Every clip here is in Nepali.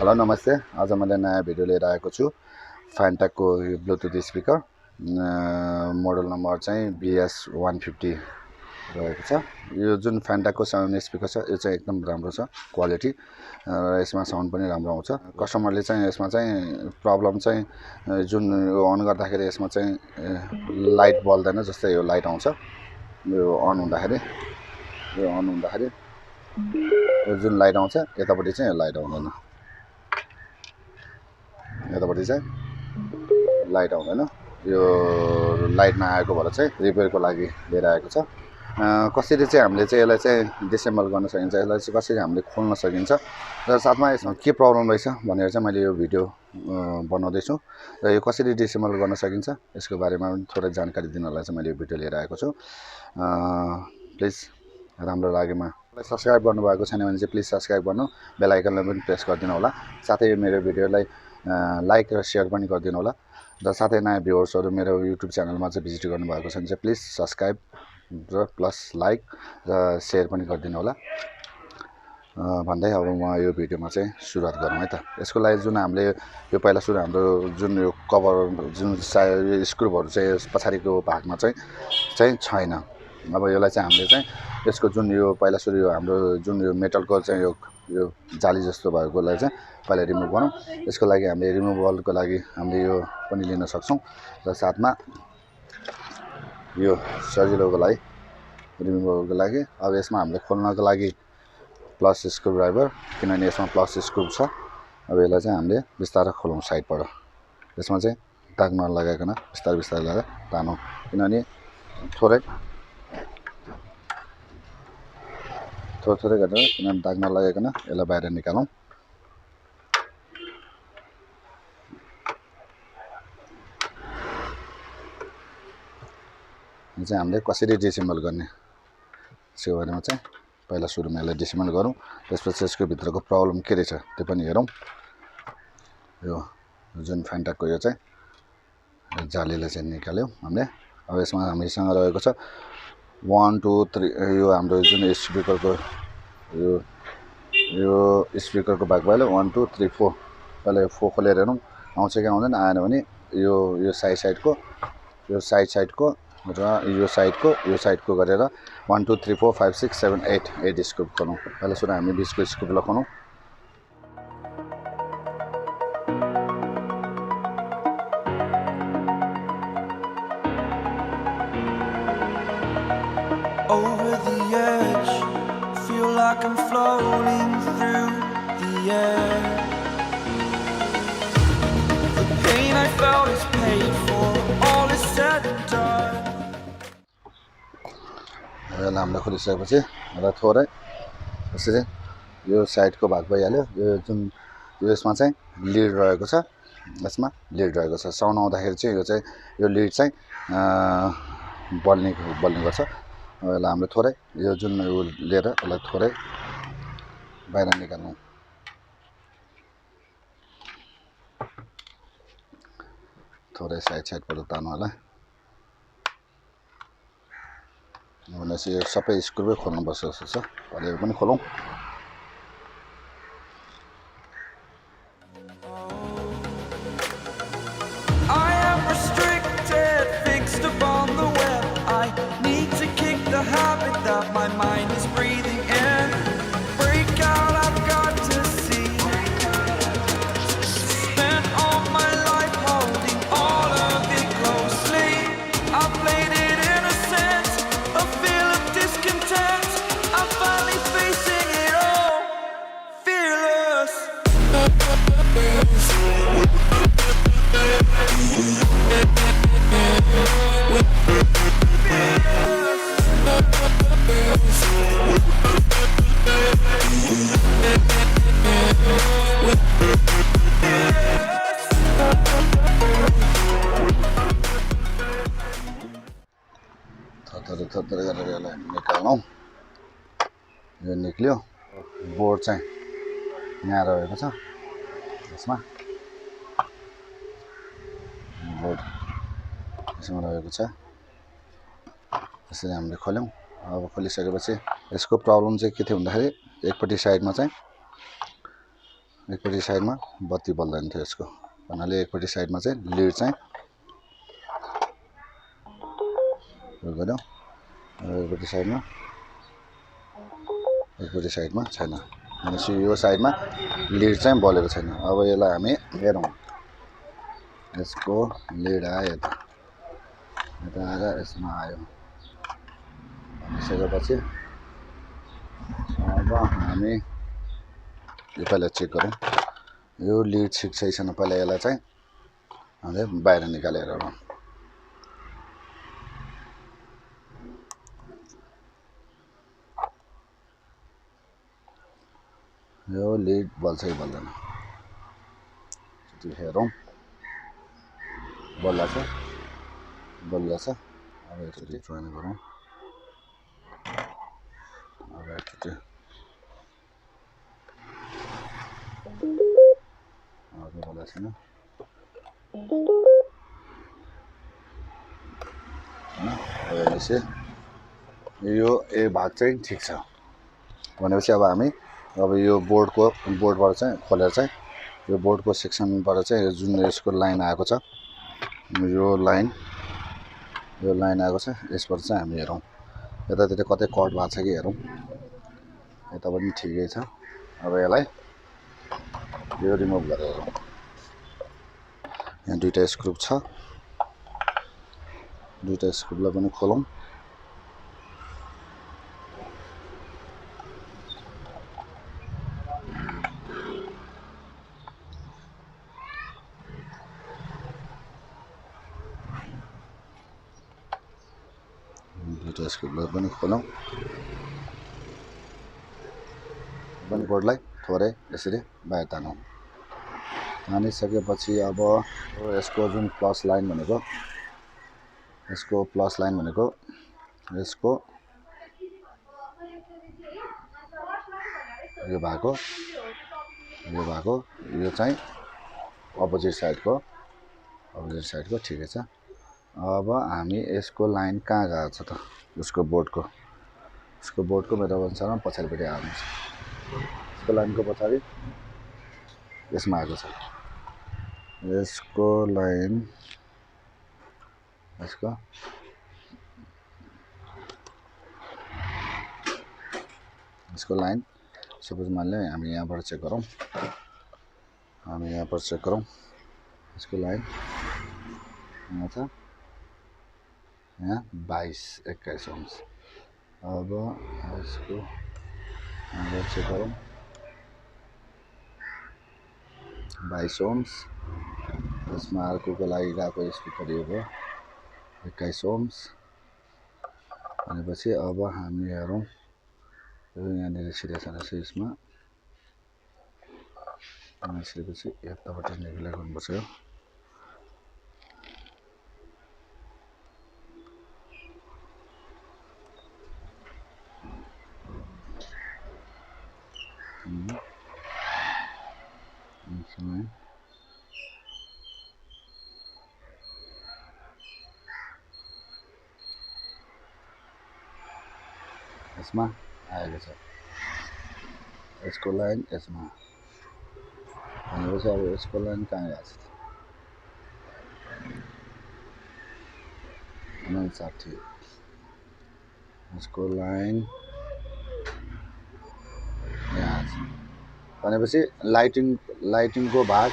हेलो नमस्ते। आज मैले नयाँ भिडियो लिएर आएको छु। फ्यान्टेकको यो ब्लुटुथ स्पिकर मोडल नम्बर चाहिँ BS 150 रहेको छ। यो जुन फ्यान्टेकको साउन्ड स्पिकर छ यो चाहिँ एकदम राम्रो छ क्वालिटी र यसमा साउन्ड पनि राम्रो आउँछ। कस्टमरले चाहिँ यसमा चाहिँ प्रब्लम चाहिँ जुन यो अन गर्दाखेरि यसमा चाहिँ लाइट बल्दैन, जस्तै यो लाइट आउँछ। यो अन हुँदाखेरि यो जुन लाइट आउँछ यतापट्टि चाहिँ यो लाइट आउँदैन, यतापट्टि चाहिँ लाइट आउँदैन। यो लाइट नआएको भएर चाहिँ रिपेयरको लागि लिएर आएको छ। कसरी चाहिँ हामीले चाहिँ यसलाई चाहिँ डिसेम्बल गर्न सकिन्छ, यसलाई चाहिँ कसरी हामीले खोल्न सकिन्छ र साथमा यसमा के प्रब्लम रहेछ भनेर चाहिँ मैले यो भिडियो बनाउँदैछु र यो कसरी डिसेम्बल गर्न सकिन्छ यसको बारेमा पनि थोरै जानकारी दिनलाई चाहिँ मैले यो भिडियो लिएर आएको छु। प्लिज राम्रो लागेमा सब्सक्राइब गर्नुभएको छैन भने चाहिँ प्लिज सब्सक्राइब गर्नु, बेल आइकनलाई पनि प्रेस गरिदिनु होला। साथै मेरो भिडियोलाई लाइक र सेयर पनि गरिदिनु होला र साथै नयाँ भ्युअर्सहरू मेरो युट्युब च्यानलमा चाहिँ भिजिट गर्नुभएको छ भने चाहिँ प्लिज सब्सक्राइब र प्लस लाइक र सेयर पनि गरिदिनु होला भन्दै अब म यो भिडियोमा चाहिँ सुरुवात गरौँ है त। यसको लागि जुन हामीले यो पहिला सुरु हाम्रो जुन यो कभर जुन स्क्रुहरू चाहिँ पछाडिको भागमा चाहिँ छैन। अब यसलाई चाहिँ हामीले चाहिँ यसको जुन यो पहिला सुरु यो हाम्रो जुन यो मेटलको चाहिँ यो जाली जस्तो भएकोलाई चाहिँ पहिला रिमुभ गरौँ। यसको लागि हामीले रिमुभलको लागि हामीले यो पनि लिन सक्छौँ र साथमा यो सजिलोको लागि रिमुभलको लागि अब यसमा हामीले खोल्नको लागि प्लस स्क्रु ड्राइभर, किनभने यसमा प्लस स्क्रु छ। अब यसलाई चाहिँ हामीले बिस्तारै खोलौँ साइडबाट। यसमा चाहिँ दाग नलगाइकन बिस्तारै बिस्तारै लगाएर तानौँ, किनभने थोरै गरेर किनभने दाग नलगाइकन यसलाई बाहिर निकालौँ। चाहिँ हामीले कसरी डिसेम्बल गर्ने यसको बारेमा चाहिँ पहिला सुरुमा यसलाई डिसेम्बल गरौँ, त्यसपछि यसको भित्रको प्रब्लम के रहेछ त्यो पनि हेरौँ। यो जुन फ्यान्टेकको यो चाहिँ जालीलाई चाहिँ निकाल्यौँ हामीले। अब यसमा हामीसँग रहेको छ 1 2 3 यो हाम्रो जुन स्पिकरको यो स्पिकरको भाग भयो 1 2 3 4। पहिला यो 4 खोलेर हेरौँ आउँछ कि आउँदैन। आएन भने यो साइडको र यो साइडको गरेर 1 2 3 4 5 6 7 8 स्क्रुप खोलौँ। पहिला सुरु हामी 20 को स्क्रुप लगाउँ। Over the edge, feel like I'm floating through the air. The pain I felt is paid for, all is said and done. यसलाई हामीले खोलिसकेपछि र थोरै यसरी यो साइडको भाग भइहाल्यो। यो जुन यसमा चाहिँ लिड रहेको छ, यसमा लिड रहेको छ। साउन्ड आउँदाखेरि चाहिँ यो लिड चाहिँ बल्ने गर्छ। यसलाई हामीले थोरै यो जुन यो लिएर यसलाई थोरै बाहिर निकाल्नु। थोरै साइडबाट तान्नु होला। भनेपछि यो सबै स्क्रुबै खोल्नुपर्छ जस्तो छ। अहिले यो पनि खोलौँ। I am restricted, fixed upon the web. I need to kick the habit that my mind is breathing in. Break out, I've got to see. Spent all my life holding all of it closely. I played it innocent, a feel of discontent. I'm finally facing it all, fearless. थोरै गरेर यसलाई निकाल्नु। यो निक्ल्यो। बोर्ड चाहिँ यहाँ रहेको छ। यसमा बोर्ड यसमा रहेको छ। यसरी हामीले खोल्यौँ। अब खोलिसकेपछि यसको प्रब्लम चाहिँ के थियो भन्दाखेरि एकपट्टि साइडमा चाहिँ एकपट्टि साइडमा बत्ती बल्दैन थियो यसको भन्नाले एकपट्टि साइडमा चाहिँ लिड चाहिँ यो गऱ्यौँ एकपट्टि साइडमा छैन भनेपछि यो साइडमा लिड चाहिँ बलेको छैन। अब यसलाई हामी हेरौँ यसको लिड आयो यता आएर यसमा आयो भनिसकेपछि अब हामी यो पहिला चेक गरौँ यो लिड ठिक छ कि छैन। पहिला यसलाई चाहिँ हामीले बाहिर निकालेर हेरौँ। यो लिड बल्छ कि बल्दैन त्यो हेरौँ। बल्ला छ अब एकचोटि जोइन गरौँ। अब एकचोटि बल्ला छैन यो ए भाग चाहिँ ठिक छ भनेपछि अब हामी अब यो बोर्डबाट चाहिँ खोलेर चाहिँ यो बोर्डको सेक्सनबाट चाहिँ जुन यसको लाइन आएको छ यो लाइन आएको छ यसबाट चाहिँ हामी हेरौँ यतातिर कतै कट भएको छ कि हेरौँ। यता पनि ठिकै छ। अब यसलाई यो रिमुभ गरेर हेरौँ। यहाँ दुईटा स्क्रू छ दुईटा स्क्रूलाई पनि खोलौँ। दुईटा स्क्रूलाई पनि खोलौँ। पनि बोर्डलाई थोरै यसरी बाहिर तानौँ। तानिसकेपछि अब यसको जुन प्लस लाइन भनेको यसको यो भएको यो चाहिँ अपोजिट साइडको ठिकै छ। अब हामी यसको लाइन कहाँ गएको छ त उसको बोर्डको मेरो अनुसारमा पछाडिपट्टि आएको छ। यसको लाइनको पछाडि यसमा आएको छ। यसको लाइन सपोज मान्यो हामी यहाँबाट चेक गरौँ। यसको लाइन यहाँ छ यहाँ 22-21 ओम्स। अब यसको चेक गरौँ 22 ओम्स। यसमा अर्कोको लागि गएको स्पिकर यो भयो 21 ओम्स भनेपछि अब हामी हेरौँ यो यहाँनिर सिरियस रहेछ यसमा सिकेपछि यताबाट नेगुलेट गर्नुपर्छ। यो यसमा आएको छ यसको लाइन यसमा भनेपछि अब यसको लाइन कहाँ गएको छ 59 यसको लाइन यहाँ छ भनेपछि लाइटिङको भाग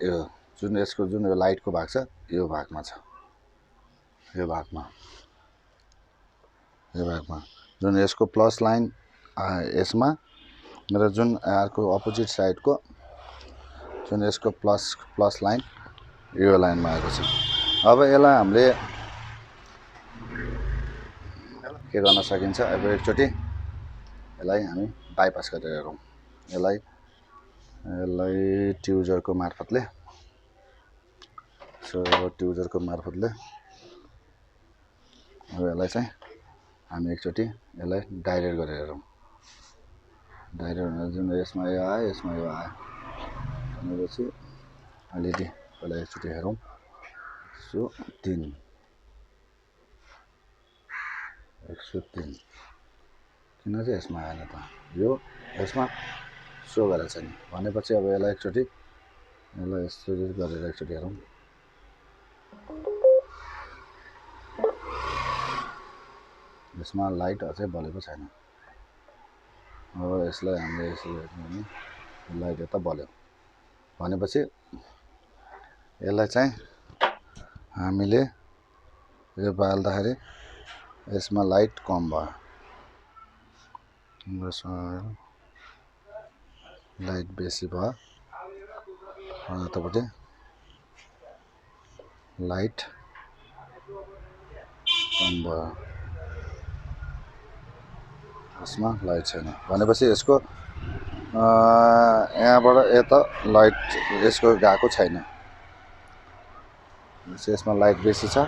यो जुन यसको जुन यो लाइटको भाग छ यो भागमा छ। यो भागमा जुन यसको प्लस लाइन यसमा र जुन अर्को अपोजिट साइडको जुन यसको प्लस लाइन यो लाइनमा आएको छ। अब यसलाई हामीले के गर्न सकिन्छ। अब एकचोटि यसलाई हामी बाइपास गरेर हेरौँ। यसलाई ट्युजरको मार्फतले अब यसलाई चाहिँ हामी एकचोटि यसलाई डाइरेक्ट गरेर हेरौँ। डाइरेक्ट भनेर जुन यसमा यो आयो भनेपछि अलिकति पहिला एकचोटि हेरौँ। 103 किन चाहिँ यसमा आएन त यो यसमा सो गरेको छैन भनेपछि अब यसलाई एकचोटि यसलाई यसरी गरेर एकचोटि हेरौँ यसमा लाइट अझै बलेको छैन अब यसलाई हामीले यसरी हेर्ने भने लाइट यता बल्यो भनेपछि यसलाई चाहिँ हामीले यो बाल्दाखेरि यसमा लाइट कम भयो यसमा लाइट बेसी भयो यतापट्टि लाइट कम भयो यसमा लाइट छैन भनेपछि यसको यहाँबाट यता लाइट यसको गएको छैन यसमा लाइट बेसी छ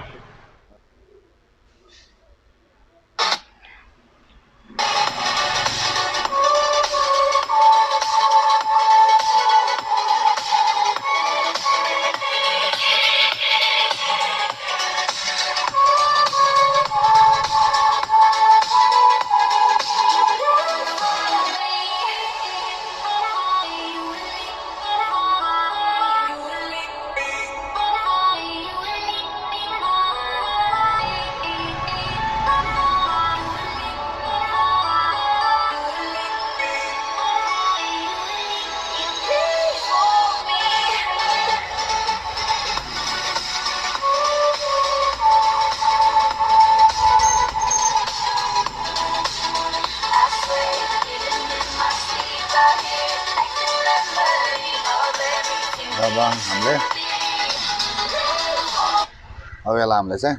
अब यसलाई हामीले चाहिँ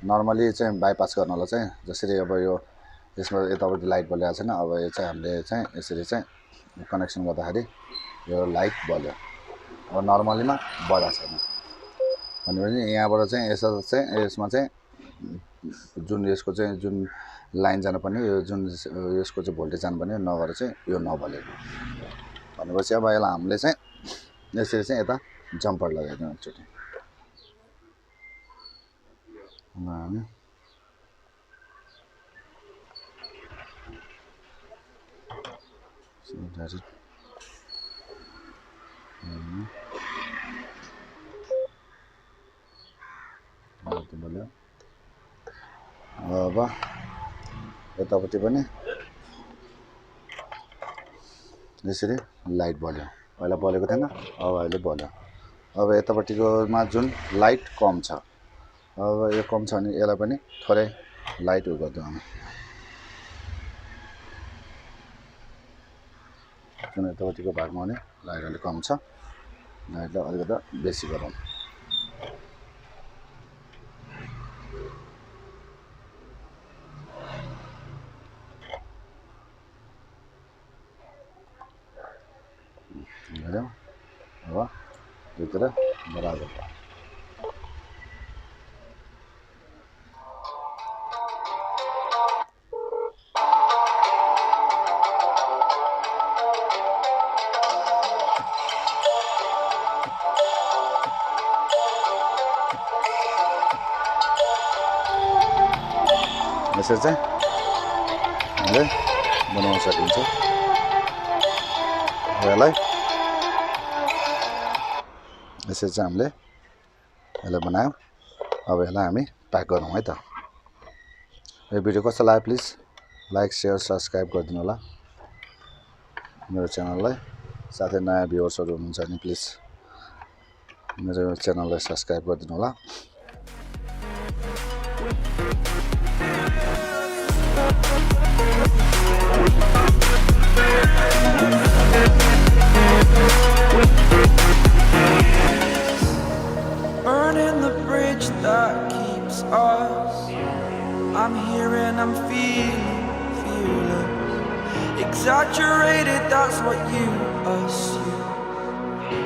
नर्मली चाहिँ बाइपास गर्नलाई चाहिँ जसरी अब यो यसमा यतापट्टि लाइट बलिरहेको छैन अब यो चाहिँ हामीले चाहिँ यसरी चाहिँ कनेक्सन गर्दाखेरि यो लाइट बल्यो अब नर्मलीमा बढाएको छैन भनेपछि यहाँबाट चाहिँ यसमा चाहिँ जुन यसको चाहिँ जुन लाइन जानुपर्ने यो जुन यसको चाहिँ भोल्टेज जानुपर्ने नगएर चाहिँ यो नबलेको भनेपछि अब यसलाई हामीले चाहिँ यसरी चाहिँ यता जम्पर लगाइदिउँ एकचोटि हामी अब यतापट्टि पनि यसरी लाइट बल्यो पहिला बलेको थिएन अब अहिले बल्यो अब यतापट्टिकोमा जुन लाइट कम छ अब यो कम छ भने यसलाई पनि थोरै लाइट उ गरिदिउँ हामी जुन यतापट्टिको भागमा भने लाइट अलिक कम छ लाइटलाई अलिकति बेसी गरौँ अब दुईतिर बराबर यसरी चाहिँ हामीले बनाउन सकिन्छ यसलाई यसरी चाहिँ हामीले यसलाई बनायौँ अब यसलाई हामी प्याक गरौँ है त यो भिडियो कस्तो लाग्यो प्लिज लाइक सेयर सब्सक्राइब गरिदिनु होला मेरो च्यानललाई साथै नयाँ भ्युअर्सहरू हुनुहुन्छ भने प्लिज मेरो च्यानललाई सब्सक्राइब गरिदिनु होला Burning the bridge that keeps us. I'm here and I'm feeling fearless. Exaggerated, that's what you assume.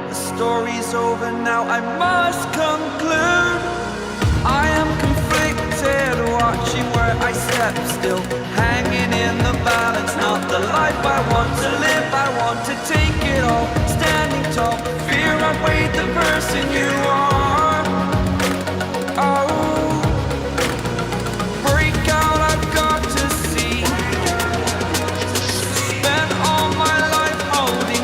The story's over now, I must conclude. I am conflicted, watching where I step still, hanging in the balance. Not the life I want to live, I want to take it all. Standing tall, fear outweighed the person you are. Oh, break out, I've got to see. Spent all my life holding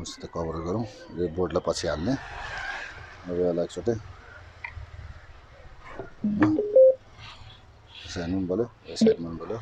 राम्रोसित कभर गरौँ यो बोर्डलाई पछि हाल्ने अब यसलाई एकचोटि हेर्नु पनि पऱ्यो यो साइडमा पनि पऱ्यो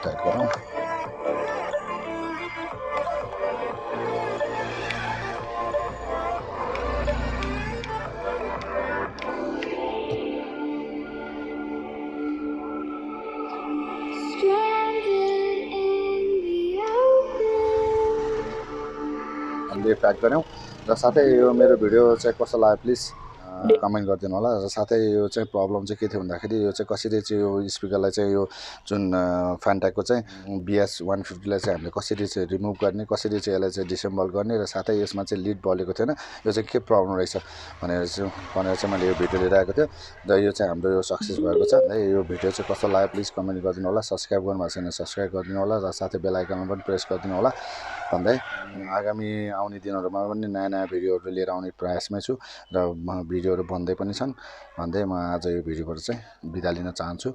टाइट गरौँ हामीले प्याक गऱ्यौँ र साथै यो मेरो भिडियो चाहिँ कस्तो लाग्यो प्लिज कमेन्ट गरिदिनु होला र साथै यो चाहिँ प्रब्लम चाहिँ के थियो भन्दाखेरि यो चाहिँ कसरी चाहिँ यो स्पिकरलाई चाहिँ यो जुन फ्यान्टाको चाहिँ BS 150लाई चाहिँ हामीले कसरी चाहिँ रिमुभ गर्ने कसरी चाहिँ यसलाई चाहिँ डिसेम्बल गर्ने र साथै यसमा चाहिँ लिड बलेको थिएन यो चाहिँ के प्रब्लम रहेछ भनेर चाहिँ मैले यो भिडियो लिएर आएको थियो र यो चाहिँ हाम्रो यो सक्सेस भएको छ है यो भिडियो चाहिँ कस्तो लाग्यो प्लिज कमेन्ट गरिदिनु होला सब्सक्राइब गर्नुभएको छैन सब्सक्राइब गरिदिनु होला र साथै बेल आइकनमा पनि प्रेस गरिदिनु होला भन्दै आगामी आउने दिनहरूमा पनि नयाँ नयाँ भिडियोहरू लिएर आउने प्रयासमै छु र भिडियोहरू बन्दै पनि छन् भन्दै म आज यो भिडियोबाट चाहिँ बिदा लिन चाहन्छु